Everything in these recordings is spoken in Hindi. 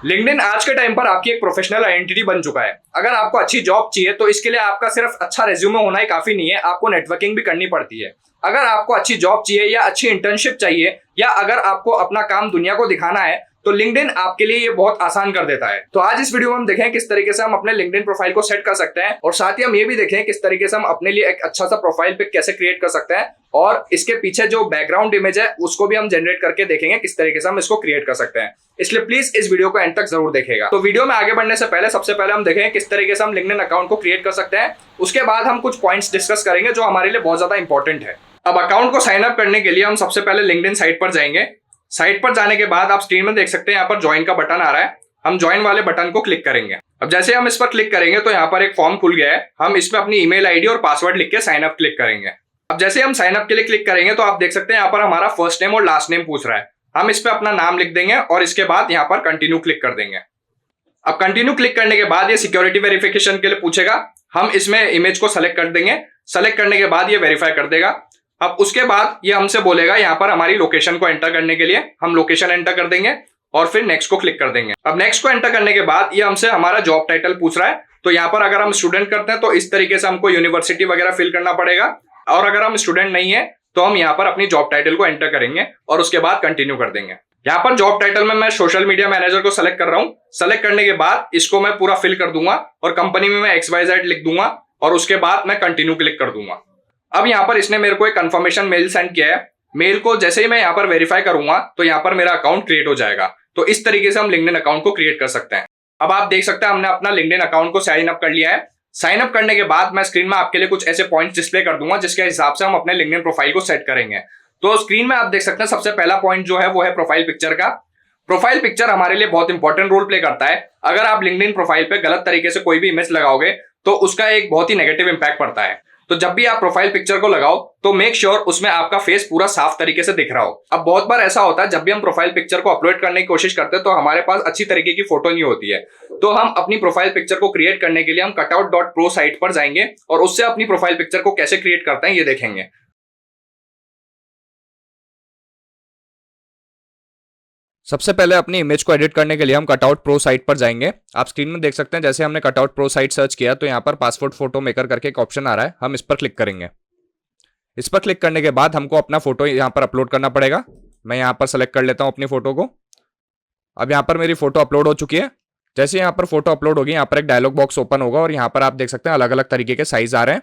लिंक्डइन आज के टाइम पर आपकी एक प्रोफेशनल आइडेंटिटी बन चुका है। अगर आपको अच्छी जॉब चाहिए तो इसके लिए आपका सिर्फ अच्छा रेज्यूमे होना ही काफी नहीं है, आपको नेटवर्किंग भी करनी पड़ती है। अगर आपको अच्छी जॉब चाहिए या अच्छी इंटर्नशिप चाहिए या अगर आपको अपना काम दुनिया को दिखाना है तो लिंक्डइन आपके लिए ये बहुत आसान कर देता है। तो आज इस वीडियो में हम देखें किस तरीके से हम अपने लिंक्डइन प्रोफाइल को सेट कर सकते हैं और साथ ही हम ये भी देखें किस तरीके से हम अपने लिए एक अच्छा सा प्रोफाइल पिक कैसे क्रिएट कर सकते हैं और इसके पीछे जो बैकग्राउंड इमेज है उसको भी हम जनरेट करके देखेंगे किस तरीके से हम इसको क्रिएट कर सकते हैं। इसलिए प्लीज इस वीडियो को एंड तक जरूर देखेगा। तो वीडियो में आगे बढ़ने से पहले सबसे पहले हम देखें किस तरीके से हम लिंक्डइन अकाउंट को क्रिएट कर सकते हैं। उसके बाद हम कुछ पॉइंट्स डिस्कस करेंगे जो हमारे लिए बहुत ज्यादा इंपॉर्टेंट है। अब अकाउंट को साइन अप करने के लिए हम सबसे पहले लिंक्डइन साइट पर जाएंगे। साइट पर जाने के बाद आप स्क्रीन में देख सकते हैं यहाँ पर ज्वाइन का बटन आ रहा है। हम ज्वाइन वाले बटन को क्लिक करेंगे। अब जैसे हम इस पर क्लिक करेंगे तो यहाँ पर एक फॉर्म खुल गया है। हम इसमें अपनी ईमेल आईडी और पासवर्ड लिख के साइन अप क्लिक करेंगे। अब जैसे हम साइन अप के लिए क्लिक करेंगे तो आप देख सकते हैं यहाँ पर हमारा फर्स्ट नेम और लास्ट नेम पूछ रहा है। हम इस पे अपना नाम लिख देंगे और इसके बाद यहाँ पर कंटिन्यू क्लिक कर देंगे। अब कंटिन्यू क्लिक करने के बाद ये सिक्योरिटी वेरिफिकेशन के लिए पूछेगा। हम इसमें इमेज को सेलेक्ट कर देंगे। सेलेक्ट करने के बाद ये वेरीफाई कर देगा। अब उसके बाद ये हमसे बोलेगा यहाँ पर हमारी लोकेशन को एंटर करने के लिए। हम लोकेशन एंटर कर देंगे और फिर नेक्स्ट को क्लिक कर देंगे। अब नेक्स्ट को एंटर करने के बाद ये हमसे हमारा जॉब टाइटल पूछ रहा है। तो यहाँ पर अगर हम स्टूडेंट करते हैं तो इस तरीके से हमको यूनिवर्सिटी वगैरह फिल करना पड़ेगा और अगर हम स्टूडेंट नहीं है तो हम यहाँ पर अपनी जॉब टाइटल को एंटर करेंगे और उसके बाद कंटिन्यू कर देंगे। यहाँ पर जॉब टाइटल में मैं सोशल मीडिया मैनेजर को सेलेक्ट कर रहा हूँ। सेलेक्ट करने के बाद इसको मैं पूरा फिल कर दूंगा और कंपनी में मैं XYZ लिख दूंगा और उसके बाद मैं कंटिन्यू क्लिक कर दूंगा। अब यहाँ पर इसने मेरे को एक कंफर्मेशन मेल सेंड किया है। मेल को जैसे ही मैं यहाँ पर वेरीफाई करूंगा तो यहाँ पर मेरा अकाउंट क्रिएट हो जाएगा। तो इस तरीके से हम लिंक्डइन अकाउंट को क्रिएट कर सकते हैं। अब आप देख सकते हैं हमने अपना लिंक्डइन अकाउंट को साइन अप कर लिया है। साइन अप करने के बाद मैं स्क्रीन में आपके लिए कुछ ऐसे पॉइंट्स डिस्प्ले कर दूंगा जिसके हिसाब से हम अपने लिंक्डइन प्रोफाइल को सेट करेंगे। तो स्क्रीन में आप देख सकते हैं सबसे पहला पॉइंट जो है वो है प्रोफाइल पिक्चर का। प्रोफाइल पिक्चर हमारे लिए बहुत इंपॉर्टेंट रोल प्ले करता है। अगर आप लिंक्डइन प्रोफाइल पे गलत तरीके से कोई भी इमेज लगाओगे तो उसका एक बहुत ही नेगेटिव इंपैक्ट पड़ता है। तो जब भी आप प्रोफाइल पिक्चर को लगाओ तो मेक श्योर उसमें आपका फेस पूरा साफ तरीके से दिख रहा हो। अब बहुत बार ऐसा होता है जब भी हम प्रोफाइल पिक्चर को अपलोड करने की कोशिश करते हैं तो हमारे पास अच्छी तरीके की फोटो नहीं होती है। तो हम अपनी प्रोफाइल पिक्चर को क्रिएट करने के लिए हम cutout.pro साइट पर जाएंगे और उससे अपनी प्रोफाइल पिक्चर को कैसे क्रिएट करते हैं ये देखेंगे। सबसे पहले अपनी इमेज को एडिट करने के लिए हम कटआउट प्रो साइट पर जाएंगे। आप स्क्रीन में देख सकते हैं जैसे हमने कटआउट प्रो साइट सर्च किया तो यहाँ पर पासपोर्ट फोटो मेकर करके एक ऑप्शन आ रहा है। हम इस पर क्लिक करेंगे। इस पर क्लिक करने के बाद हमको अपना फोटो यहाँ पर अपलोड करना पड़ेगा। मैं यहाँ पर सेलेक्ट कर लेता हूँ अपनी फोटो को। अब यहाँ पर मेरी फोटो अपलोड हो चुकी है। जैसे यहाँ पर फोटो अपलोड होगी यहाँ पर एक डायलॉग बॉक्स ओपन होगा और यहाँ पर आप देख सकते हैं अलग अलग तरीके के साइज आ रहे हैं।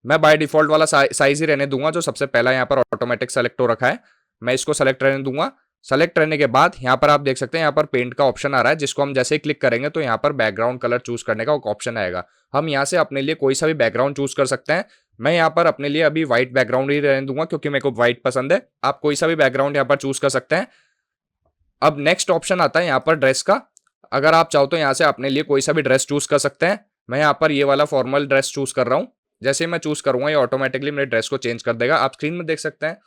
मैं बाय डिफॉल्ट वाला साइज ही रहने दूंगा जो सबसे पहला यहाँ पर ऑटोमेटिक सेलेक्ट हो रखा है। मैं इसको सेलेक्ट रहने दूंगा। सेलेक्ट करने के बाद यहाँ पर आप देख सकते हैं यहाँ पर पेंट का ऑप्शन आ रहा है जिसको हम जैसे ही क्लिक करेंगे तो यहाँ पर बैकग्राउंड कलर चूज करने का एक ऑप्शन आएगा। हम यहाँ से अपने लिए कोई सा भी बैकग्राउंड चूज कर सकते हैं। मैं यहाँ पर अपने लिए अभी व्हाइट बैकग्राउंड ही रहने दूंगा क्योंकि मेरे को व्हाइट पसंद है। आप कोई सा भी बैकग्राउंड यहाँ पर चूज कर सकते हैं। अब नेक्स्ट ऑप्शन आता है यहाँ पर ड्रेस का। अगर आप चाहो तो यहाँ से अपने लिए कोई सा भी ड्रेस चूज कर सकते हैं। मैं यहाँ पर ये वाला फॉर्मल ड्रेस चूज कर रहा हूँ। जैसे ही मैं चूज करूंगा ये ऑटोमेटिकली मेरे ड्रेस को चेंज कर देगा। आप स्क्रीन में देख सकते हैं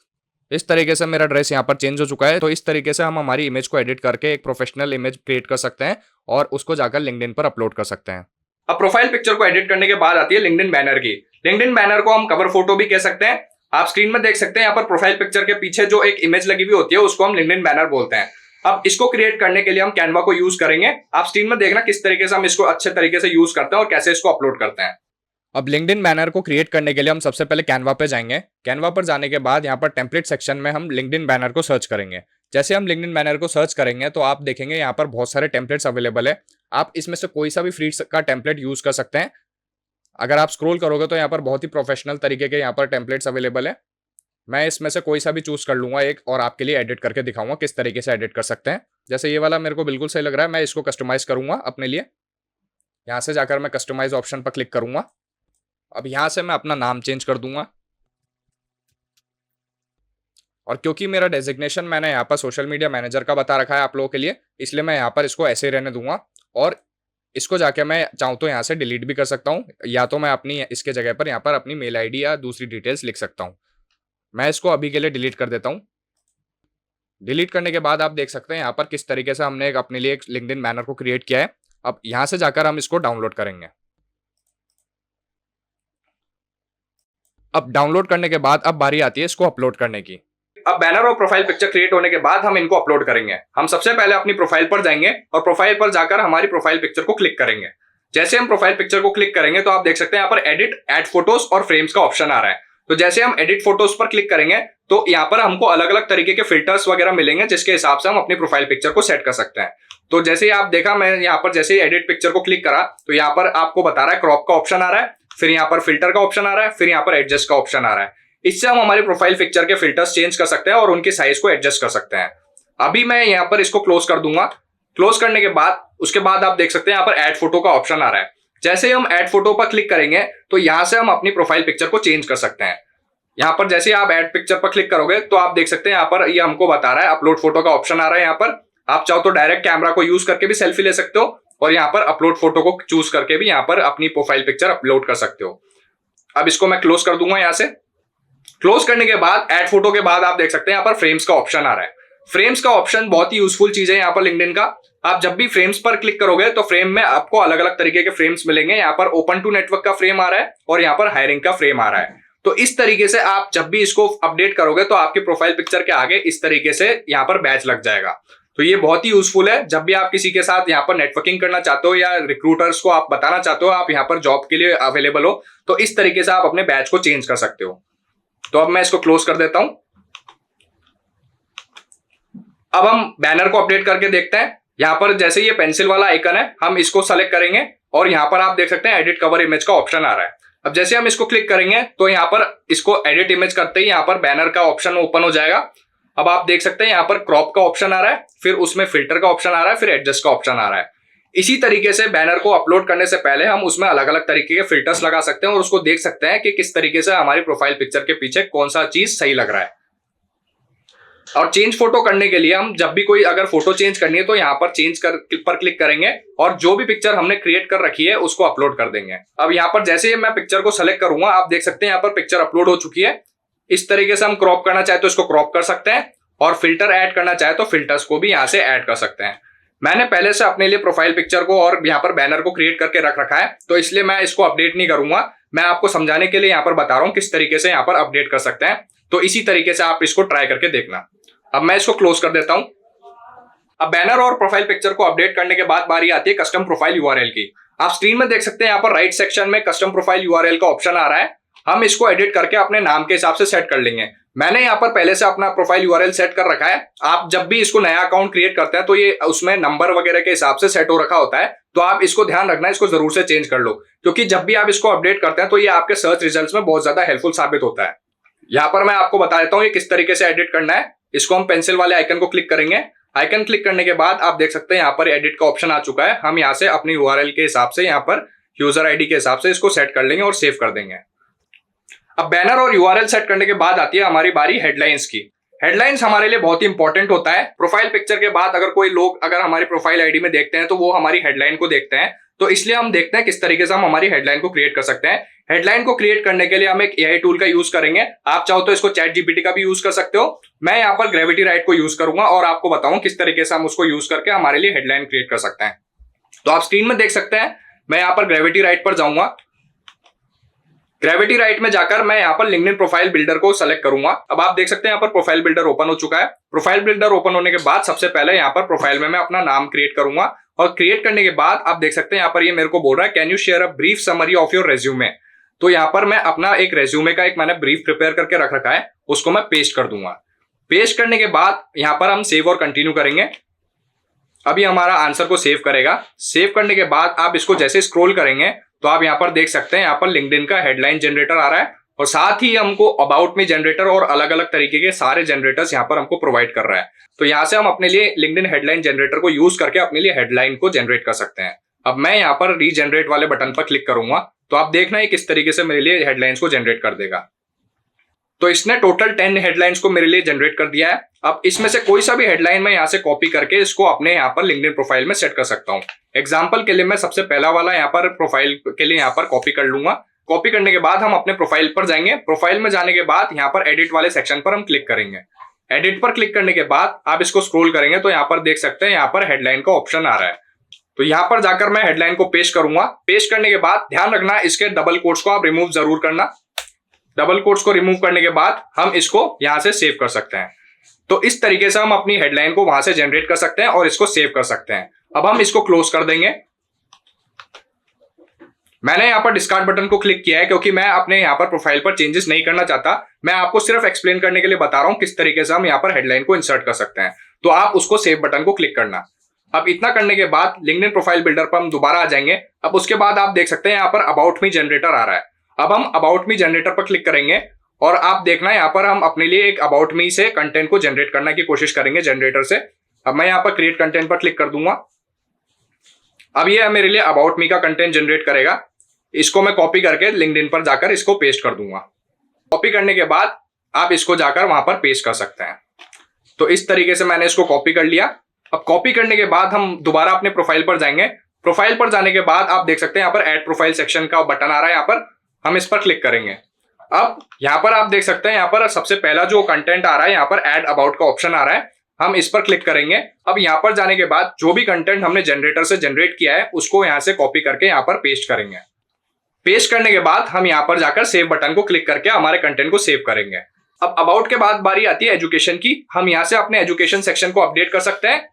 इस तरीके से मेरा ड्रेस यहाँ पर चेंज हो चुका है। तो इस तरीके से हम हमारी इमेज को एडिट करके एक प्रोफेशनल इमेज क्रिएट कर सकते हैं और उसको जाकर लिंक्डइन पर अपलोड कर सकते हैं। अब प्रोफाइल पिक्चर को एडिट करने के बाद आती है लिंक्डइन बैनर की। लिंक्डइन बैनर को हम कवर फोटो भी कह सकते हैं। आप स्क्रीन में देख सकते हैं यहाँ पर प्रोफाइल पिक्चर के पीछे जो एक इमेज लगी हुई होती है उसको हम लिंक्डइन बैनर बोलते हैं। अब इसको क्रिएट करने के लिए हम कैनवा को यूज करेंगे। आप स्क्रीन में देखना किस तरीके से हम इसको अच्छे तरीके से यूज करते हैं और कैसे इसको अपलोड करते हैं। अब लिंक्डइन बैनर को क्रिएट करने के लिए हम सबसे पहले कैनवा पे जाएंगे। कैनवा पर जाने के बाद यहाँ पर टेम्पलेट सेक्शन में हम लिंक्डइन बैनर को सर्च करेंगे। जैसे हम लिंक्डइन बैनर को सर्च करेंगे तो आप देखेंगे यहाँ पर बहुत सारे टेम्पलेट्स अवेलेबल है। आप इसमें से कोई सा भी फ्री का टेम्पलेट यूज कर सकते हैं। अगर आप स्क्रॉल करोगे तो यहाँ पर बहुत ही प्रोफेशनल तरीके के यहाँ पर टेम्पलेट्स अवेलेबल है। मैं इसमें से कोई सा भी चूज कर लूंगा एक और आपके लिए एडिट करके दिखाऊंगा किस तरीके से एडिट कर सकते हैं। जैसे ये वाला मेरे को बिल्कुल सही लग रहा है। मैं इसको कस्टमाइज करूंगा अपने लिए। यहाँ से जाकर मैं कस्टमाइज ऑप्शन पर क्लिक करूंगा। अब यहां से मैं अपना नाम चेंज कर दूंगा और क्योंकि मेरा डेजिग्नेशन मैंने यहाँ पर सोशल मीडिया मैनेजर का बता रखा है आप लोगों के लिए, इसलिए मैं यहाँ पर इसको ऐसे ही रहने दूंगा और इसको जाके मैं चाहूँ तो यहाँ से डिलीट भी कर सकता हूँ या तो मैं अपनी इसके जगह पर यहाँ पर अपनी मेल आईडी या दूसरी डिटेल्स लिख सकता हूँ। मैं इसको अभी के लिए डिलीट कर देता हूँ। डिलीट करने के बाद आप देख सकते हैं यहाँ पर किस तरीके से हमने अपने लिए एक लिंक्डइन बैनर को क्रिएट किया है। अब यहाँ से जाकर हम इसको डाउनलोड करेंगे। अब डाउनलोड करने के बाद अब बारी आती है इसको अपलोड करने की। अब बैनर और प्रोफाइल पिक्चर क्रिएट होने के बाद हम इनको अपलोड करेंगे। हम सबसे पहले अपनी प्रोफाइल पर जाएंगे और प्रोफाइल पर जाकर हमारी प्रोफाइल पिक्चर को क्लिक करेंगे। जैसे हम प्रोफाइल पिक्चर को क्लिक करेंगे तो आप देख सकते हैं यहाँ पर एडिट, ऐड फोटोज और फ्रेम्स का ऑप्शन आ रहा है। तो जैसे हम एडिट फोटोज पर क्लिक करेंगे तो यहाँ पर हमको अलग अलग तरीके के फिल्टर्स वगैरह मिलेंगे, जिसके हिसाब से हम अपनी प्रोफाइल पिक्चर को सेट कर सकते हैं। तो जैसे आप देखा, मैं यहाँ पर जैसे ही एडिट पिक्चर को क्लिक करा तो यहाँ पर आपको बता रहा है क्रॉप का ऑप्शन आ रहा है, फिर यहाँ पर फिल्टर का ऑप्शन आ रहा है, फिर यहाँ पर एडजस्ट का ऑप्शन आ रहा है। इससे हम हमारी प्रोफाइल पिक्चर के फिल्टर्स चेंज कर सकते हैं और उनके साइज को एडजस्ट कर सकते हैं। अभी मैं यहाँ पर इसको क्लोज कर दूंगा। क्लोज करने के बाद उसके बाद आप देख सकते हैं यहाँ पर ऐड फोटो का ऑप्शन आ रहा है। जैसे हम ऐड फोटो पर क्लिक करेंगे तो यहाँ से हम अपनी प्रोफाइल पिक्चर को चेंज कर सकते हैं। यहाँ पर जैसे आप ऐड पिक्चर पर क्लिक करोगे तो आप देख सकते हैं यहाँ पर ये हमको बता रहा है अपलोड फोटो का ऑप्शन आ रहा है। यहाँ पर आप चाहो तो डायरेक्ट कैमरा को यूज करके भी सेल्फी ले सकते हो और यहाँ पर अपलोड फोटो को चूज करके भी यहाँ पर अपनी प्रोफाइल पिक्चर अपलोड कर सकते हो। अब इसको मैं क्लोज कर दूंगा। यहाँ से क्लोज करने के बाद ऐड फोटो के बाद आप देख सकते हैं यहाँ पर फ्रेम्स का ऑप्शन आ रहा है। फ्रेम्स का ऑप्शन बहुत ही यूजफुल चीज है यहाँ पर लिंक्डइन का। आप जब भी फ्रेम्स पर क्लिक करोगे तो फ्रेम में आपको अलग अलग तरीके के फ्रेम्स मिलेंगे। यहाँ पर ओपन टू नेटवर्क का फ्रेम आ रहा है और यहाँ पर हायरिंग का फ्रेम आ रहा है। तो इस तरीके से आप जब भी इसको अपडेट करोगे तो आपकी प्रोफाइल पिक्चर के आगे इस तरीके से यहाँ पर बैच लग जाएगा। तो ये बहुत ही यूजफुल है। जब भी आप किसी के साथ यहाँ पर नेटवर्किंग करना चाहते हो या रिक्रूटर्स को आप बताना चाहते हो आप यहाँ पर जॉब के लिए अवेलेबल हो, तो इस तरीके से आप अपने बैच को चेंज कर सकते हो। तो अब मैं इसको क्लोज कर देता हूं। अब हम बैनर को अपडेट करके देखते हैं। यहाँ पर जैसे ये पेंसिल वाला आइकन है, हम इसको सेलेक्ट करेंगे और यहाँ पर आप देख सकते हैं एडिट कवर इमेज का ऑप्शन आ रहा है। अब जैसे हम इसको क्लिक करेंगे तो यहाँ पर इसको एडिट इमेज करते ही यहाँ पर बैनर का ऑप्शन ओपन हो जाएगा। अब आप देख सकते हैं यहाँ पर क्रॉप का ऑप्शन आ रहा है, फिर उसमें फिल्टर का ऑप्शन आ रहा है, फिर एडजस्ट का ऑप्शन आ रहा है। इसी तरीके से बैनर को अपलोड करने से पहले हम उसमें अलग अलग तरीके के फिल्टर्स लगा सकते हैं और उसको देख सकते हैं कि किस तरीके से हमारी प्रोफाइल पिक्चर के पीछे कौन सा चीज सही लग रहा है। और चेंज फोटो करने के लिए हम जब भी कोई अगर फोटो चेंज करनी है तो यहाँ पर चेंज पर क्लिक करेंगे और जो भी पिक्चर हमने क्रिएट कर रखी है उसको अपलोड कर देंगे। अब यहाँ पर जैसे ही मैं पिक्चर को सेलेक्ट करूंगा आप देख सकते हैं यहाँ पर पिक्चर अपलोड हो चुकी है। इस तरीके से हम क्रॉप करना चाहे तो इसको क्रॉप कर सकते हैं और फिल्टर ऐड करना चाहे तो फिल्टर्स को भी यहाँ से ऐड कर सकते हैं। मैंने पहले से अपने लिए प्रोफाइल पिक्चर को और यहाँ पर बैनर को क्रिएट करके रख रखा है, तो इसलिए मैं इसको अपडेट नहीं करूंगा। मैं आपको समझाने के लिए यहाँ पर बता रहा हूँ किस तरीके से यहाँ पर अपडेट कर सकते हैं। तो इसी तरीके से आप इसको ट्राई करके देखना। अब मैं इसको क्लोज कर देता हूं। अब बैनर और प्रोफाइल पिक्चर को अपडेट करने के बाद बारी आती है कस्टम प्रोफाइल यूआरएल की। आप स्क्रीन में देख सकते हैं यहाँ पर राइट सेक्शन में कस्टम प्रोफाइल यूआरएल का ऑप्शन आ रहा है। हम इसको एडिट करके अपने नाम के हिसाब से सेट कर लेंगे। मैंने यहाँ पर पहले से अपना प्रोफाइल यूआरएल सेट कर रखा है। आप जब भी इसको नया अकाउंट क्रिएट करते हैं तो ये उसमें नंबर वगैरह के हिसाब से सेट हो रखा होता है, तो आप इसको ध्यान रखना, इसको जरूर से चेंज कर लो, क्योंकि जब भी आप इसको अपडेट करते हैं तो ये आपके सर्च रिजल्ट्स में बहुत ज्यादा हेल्पफुल साबित होता है। यहाँ पर मैं आपको बता देता हूँ ये किस तरीके से एडिट करना है। इसको हम पेंसिल वाले आइकन को क्लिक करेंगे। आइकन क्लिक करने के बाद आप देख सकते हैं यहाँ पर एडिट का ऑप्शन आ चुका है। हम यहाँ से अपनी यूआरएल के हिसाब से यहाँ पर यूजर आईडी के हिसाब से इसको सेट कर लेंगे और सेव कर देंगे। अब बैनर और यूआरएल सेट करने के बाद आती है हमारी बारी हेडलाइंस की। हेडलाइंस हमारे लिए बहुत ही इंपॉर्टेंट होता है। प्रोफाइल पिक्चर के बाद अगर कोई लोग अगर हमारी प्रोफाइल आईडी में देखते हैं तो वो हमारी हेडलाइन को देखते हैं। तो इसलिए हम देखते हैं किस तरीके से हम हमारी हेडलाइन को क्रिएट कर सकते हैं। हेडलाइन को क्रिएट करने के लिए हम एक एआई टूल का यूज करेंगे। आप चाहो तो इसको चैट जीपीटी का भी यूज कर सकते हो। मैं यहाँ पर ग्रेविटी राइट को यूज करूंगा और आपको बताऊं किस तरीके से हम उसको यूज करके हमारे लिए हेडलाइन क्रिएट कर सकते हैं। तो आप स्क्रीन में देख सकते हैं, मैं यहाँ पर ग्रेविटी राइट पर जाऊंगा। ग्रेविटी राइट में जाकर मैं यहाँ पर लिंक्डइन प्रोफाइल बिल्डर को सेलेक्ट करूंगा। अब आप देख सकते हैं यहाँ पर प्रोफाइल बिल्डर ओपन हो चुका है। प्रोफाइल बिल्डर ओपन होने के बाद सबसे पहले यहाँ पर प्रोफाइल में मैं अपना नाम क्रिएट करूंगा और क्रिएट करने के बाद आप देख सकते हैं यहाँ पर ये मेरे को बोल रहा है can you share a brief summary of your resume. तो यहाँ पर मैं अपना एक रेज्यूमे का एक मैंने ब्रीफ प्रिपेयर करके रख रखा है, उसको मैं पेस्ट कर दूंगा। पेस्ट करने के बाद यहाँ पर हम सेव और कंटिन्यू करेंगे। अभी हमारा आंसर को सेव करेगा। सेव करने के बाद आप इसको जैसे स्क्रॉल करेंगे तो आप यहाँ पर देख सकते हैं यहाँ पर लिंक्डइन का हेडलाइन जनरेटर आ रहा है और साथ ही हमको अबाउट मी जनरेटर और अलग अलग तरीके के सारे जनरेटर्स यहाँ पर हमको प्रोवाइड कर रहा है। तो यहाँ से हम अपने लिए लिंक्डइन हेडलाइन जनरेटर को यूज करके अपने लिए हेडलाइन को जनरेट कर सकते हैं। अब मैं यहाँ पर रीजनरेट वाले बटन पर क्लिक करूंगा तो आप देखना है किस तरीके से मेरे लिए हेडलाइंस को जनरेट कर देगा। तो इसने टोटल 10 हेडलाइंस को मेरे लिए जनरेट कर दिया है। अब इसमें से कोई सा भी हेडलाइन मैं यहाँ से कॉपी करके इसको अपने यहाँ पर लिंक्डइन प्रोफाइल में सेट कर सकता हूँ। एग्जाम्पल के लिए मैं सबसे पहला वाला यहाँ पर प्रोफाइल के लिए यहाँ पर कॉपी कर लूंगा। कॉपी करने के बाद हम अपने प्रोफाइल पर जाएंगे। प्रोफाइल में जाने के बाद यहाँ पर एडिट वाले सेक्शन पर हम क्लिक करेंगे। एडिट पर क्लिक करने के बाद आप इसको स्क्रॉल करेंगे तो यहाँ पर देख सकते हैं यहाँ पर हेडलाइन का ऑप्शन आ रहा है। तो यहाँ पर जाकर मैं हेडलाइन को पेस्ट करूंगा। पेस्ट करने के बाद ध्यान रखना इसके डबल कोट्स को आप रिमूव जरूर करना। डबल कोट्स को रिमूव करने के बाद हम इसको यहां से सेव कर सकते हैं। तो इस तरीके से हम अपनी हेडलाइन को वहां से जनरेट कर सकते हैं और इसको सेव कर सकते हैं। अब हम इसको क्लोज कर देंगे। मैंने यहाँ पर डिस्कार्ड बटन को क्लिक किया है क्योंकि मैं अपने यहाँ पर प्रोफाइल पर चेंजेस नहीं करना चाहता। मैं आपको सिर्फ एक्सप्लेन करने के लिए बता रहा हूँ किस तरीके से हम यहाँ पर हेडलाइन को इंसर्ट कर सकते हैं। तो आप उसको सेव बटन को क्लिक करना। अब इतना करने के बाद लिंक्डइन प्रोफाइल बिल्डर पर हम दोबारा आ जाएंगे। अब उसके बाद आप देख सकते हैं यहाँ पर अबाउट मी जनरेटर आ रहा है। अब हम अबाउट मी जनरेटर पर क्लिक करेंगे और आप देखना यहाँ पर हम अपने लिए एक अबाउट मी से कंटेंट को जनरेट करने की कोशिश करेंगे जनरेटर से। अब मैं यहाँ पर क्रिएट कंटेंट पर क्लिक कर दूंगा। अब ये मेरे लिए अबाउट मी का कंटेंट जनरेट करेगा। इसको मैं कॉपी करके लिंक्डइन पर जाकर इसको पेस्ट कर दूंगा। कॉपी करने के बाद आप इसको जाकर वहां पर पेस्ट कर सकते हैं। तो इस तरीके से मैंने इसको कॉपी कर लिया। अब कॉपी करने के बाद हम दोबारा अपने प्रोफाइल पर जाएंगे। प्रोफाइल पर जाने के बाद आप देख सकते हैं यहाँ पर ऐड प्रोफाइल सेक्शन का बटन आ रहा है। यहाँ पर हम इस पर क्लिक करेंगे। अब यहाँ पर आप देख सकते हैं यहाँ पर सबसे पहला जो कंटेंट आ रहा है यहाँ पर ऐड अबाउट का ऑप्शन आ रहा है। हम इस पर क्लिक करेंगे। अब यहाँ पर जाने के बाद जो भी कंटेंट हमने जनरेटर से जनरेट किया है उसको यहाँ से कॉपी करके यहाँ पर पेस्ट करेंगे। पेस्ट करने के बाद हम यहाँ पर जाकर सेव बटन को क्लिक करके हमारे कंटेंट को सेव करेंगे। अब अबाउट के बाद बारी आती है एजुकेशन की। हम यहाँ से अपने एजुकेशन सेक्शन को अपडेट कर सकते हैं।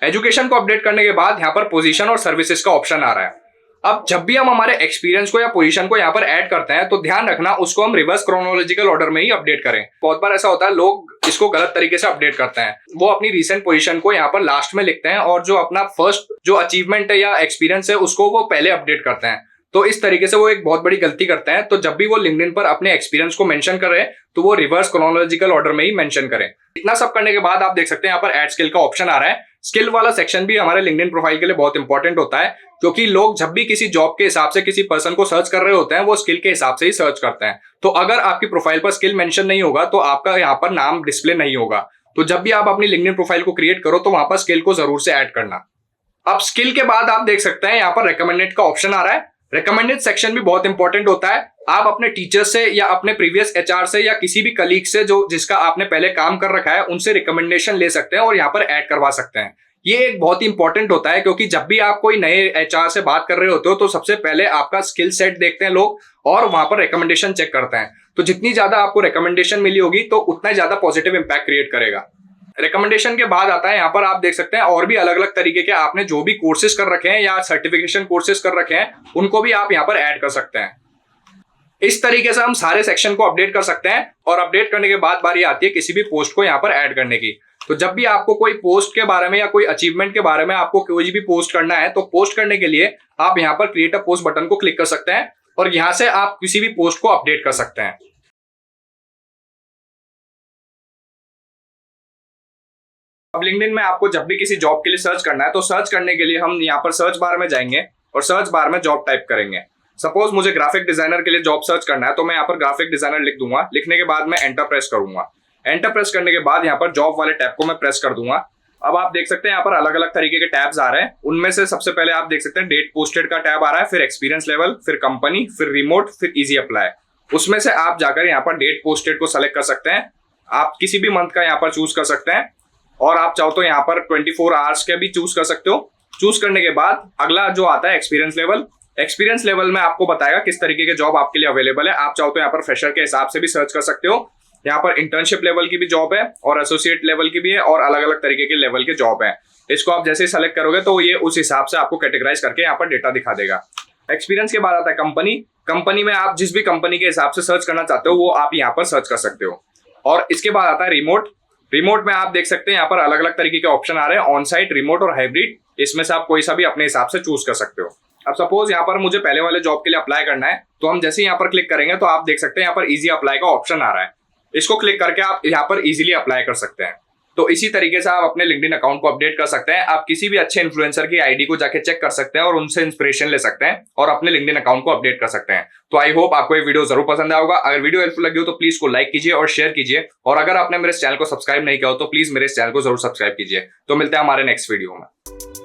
एजुकेशन को अपडेट करने के बाद यहाँ पर पोजीशन और सर्विसेज का ऑप्शन आ रहा है। अब जब भी हम हमारे एक्सपीरियंस को या पोजीशन को यहाँ पर ऐड करते हैं तो ध्यान रखना उसको हम रिवर्स क्रोनोलॉजिकल ऑर्डर में ही अपडेट करें। बहुत बार ऐसा होता है लोग इसको गलत तरीके से अपडेट करते हैं। वो अपनी रीसेंट पोजीशन को यहाँ पर लास्ट में लिखते हैं और जो अपना फर्स्ट जो अचीवमेंट है या एक्सपीरियंस है उसको वो पहले अपडेट करते हैं। तो इस तरीके से वो एक बहुत बड़ी गलती करते हैं। तो जब भी वो लिंक्डइन पर अपने एक्सपीरियंस को मेंशन करें तो वो रिवर्स क्रोनोलॉजिकल ऑर्डर में ही मेंशन करें। इतना सब करने के बाद आप देख सकते हैं यहाँ पर ऐड स्किल का ऑप्शन आ रहा है। स्किल वाला सेक्शन भी हमारे लिंक्डइन प्रोफाइल के लिए बहुत इंपॉर्टेंट होता है क्योंकि लोग जब भी किसी जॉब के हिसाब से किसी पर्सन को सर्च कर रहे होते हैं वो स्किल के हिसाब से ही सर्च करते हैं। तो अगर आपकी प्रोफाइल पर स्किल मेंशन नहीं होगा तो आपका यहाँ पर नाम डिस्प्ले नहीं होगा। तो जब भी आप अपनी लिंक्डइन प्रोफाइल को क्रिएट करो तो वहां पर स्किल को जरूर से ऐड करना। अब स्किल के बाद आप देख सकते हैं यहाँ पर रिकमेंडेड का ऑप्शन आ रहा है। रिकमेंडेड सेक्शन भी बहुत इंपॉर्टेंट होता है। आप अपने टीचर से या अपने प्रीवियस एचआर से या किसी भी कलीग से जो जिसका आपने पहले काम कर रखा है उनसे रिकमेंडेशन ले सकते हैं और यहाँ पर ऐड करवा सकते हैं। ये एक बहुत ही इंपॉर्टेंट होता है क्योंकि जब भी आप कोई नए एचआर से बात कर रहे होते हो तो सबसे पहले आपका स्किल सेट देखते हैं लोग और वहां पर रिकमेंडेशन चेक करते हैं। तो जितनी ज्यादा आपको रिकमेंडेशन मिली होगी तो उतना ज्यादा पॉजिटिव इंपैक्ट क्रिएट करेगा। रिकमेंडेशन के बाद आता है यहाँ पर आप देख सकते हैं और भी अलग अलग तरीके के आपने जो भी कोर्सेज कर रखे हैं या सर्टिफिकेशन कोर्सेज कर रखे हैं उनको भी आप यहाँ पर ऐड कर सकते हैं। इस तरीके से हम सारे सेक्शन को अपडेट कर सकते हैं और अपडेट करने के बाद बारी आती है किसी भी पोस्ट को यहाँ पर ऐड करने की। तो जब भी आपको कोई पोस्ट के बारे में या कोई अचीवमेंट के बारे में आपको कोई भी पोस्ट करना है तो पोस्ट करने के लिए आप यहाँ पर क्रिएट अ पोस्ट बटन को क्लिक कर सकते हैं और यहाँ से आप किसी भी पोस्ट को अपडेट कर सकते हैं। अब लिंक्डइन में आपको जब भी किसी जॉब के लिए सर्च करना है तो सर्च करने के लिए हम यहाँ पर सर्च बार में जाएंगे और सर्च बार में जॉब टाइप करेंगे। सपोज मुझे ग्राफिक डिजाइनर के लिए जॉब सर्च करना है तो मैं यहाँ पर ग्राफिक डिजाइनर लिख दूंगा। लिखने के बाद मैं एंटर प्रेस करूंगा। एंटर प्रेस करने के बाद यहाँ पर जॉब वाले टैब को मैं प्रेस कर दूंगा। अब आप देख सकते हैं यहाँ पर अलग अलग तरीके के टैब्स आ रहे हैं। उनमें से सबसे पहले आप देख सकते हैं डेट पोस्टेड का टैब आ रहा है, फिर एक्सपीरियंस लेवल, फिर कंपनी, फिर रिमोट, फिर इजी अप्लाई। उसमें से आप जाकर यहाँ पर डेट पोस्टेड को सेलेक्ट कर सकते हैं। आप किसी भी मंथ का यहाँ पर चूज कर सकते हैं और आप चाहो तो यहाँ पर 24 आवर्स के भी चूज कर सकते हो। चूज करने के बाद अगला जो आता है एक्सपीरियंस लेवल। एक्सपीरियंस लेवल में आपको बताएगा किस तरीके के जॉब आपके लिए अवेलेबल है। आप चाहो तो यहाँ पर फ्रेशर के हिसाब से भी सर्च कर सकते हो। यहाँ पर इंटर्नशिप लेवल की भी जॉब है और एसोसिएट लेवल की भी है और अलग अलग तरीके के लेवल के जॉब है। इसको आप जैसे ही सेलेक्ट करोगे तो ये उस हिसाब से आपको कैटेगराइज करके यहाँ पर डेटा दिखा देगा। एक्सपीरियंस के बाद आता है कंपनी। कंपनी में आप जिस भी कंपनी के हिसाब से सर्च करना चाहते हो वो आप यहाँ पर सर्च कर सकते हो। और इसके बाद आता है रिमोट। रिमोट में आप देख सकते हैं यहाँ पर अलग अलग तरीके के ऑप्शन आ रहे हैं, ऑन साइट, रिमोट और हाइब्रिड। इसमें से आप कोई सा भी अपने हिसाब से चूज कर सकते हो। अब सपोज यहाँ पर मुझे पहले वाले जॉब के लिए अप्लाई करना है तो हम जैसे यहाँ पर क्लिक करेंगे तो आप देख सकते हैं यहाँ पर इजी अप्लाई का ऑप्शन आ रहा है। इसको क्लिक करके आप यहाँ पर इजीली अप्लाई कर सकते हैं। तो इसी तरीके से आप अपने लिंक्डइन अकाउंट को अपडेट कर सकते हैं। आप किसी भी अच्छे इन्फ्लुएंसर की आईडी को जाके चेक कर सकते हैं और उनसे इंस्पिरेशन ले सकते हैं और अपने लिंक्डइन अकाउंट को अपडेट कर सकते हैं। तो आई होप आपको ये वीडियो जरूर पसंद आया होगा। अगर वीडियो हेल्पफुल लगी हो तो प्लीज को लाइक कीजिए और शेयर कीजिए और अगर आपने मेरे चैनल को सब्सक्राइब नहीं किया हो तो प्लीज मेरे चैनल को जरूर सब्सक्राइब कीजिए। तो मिलते हैं हमारे नेक्स्ट वीडियो में।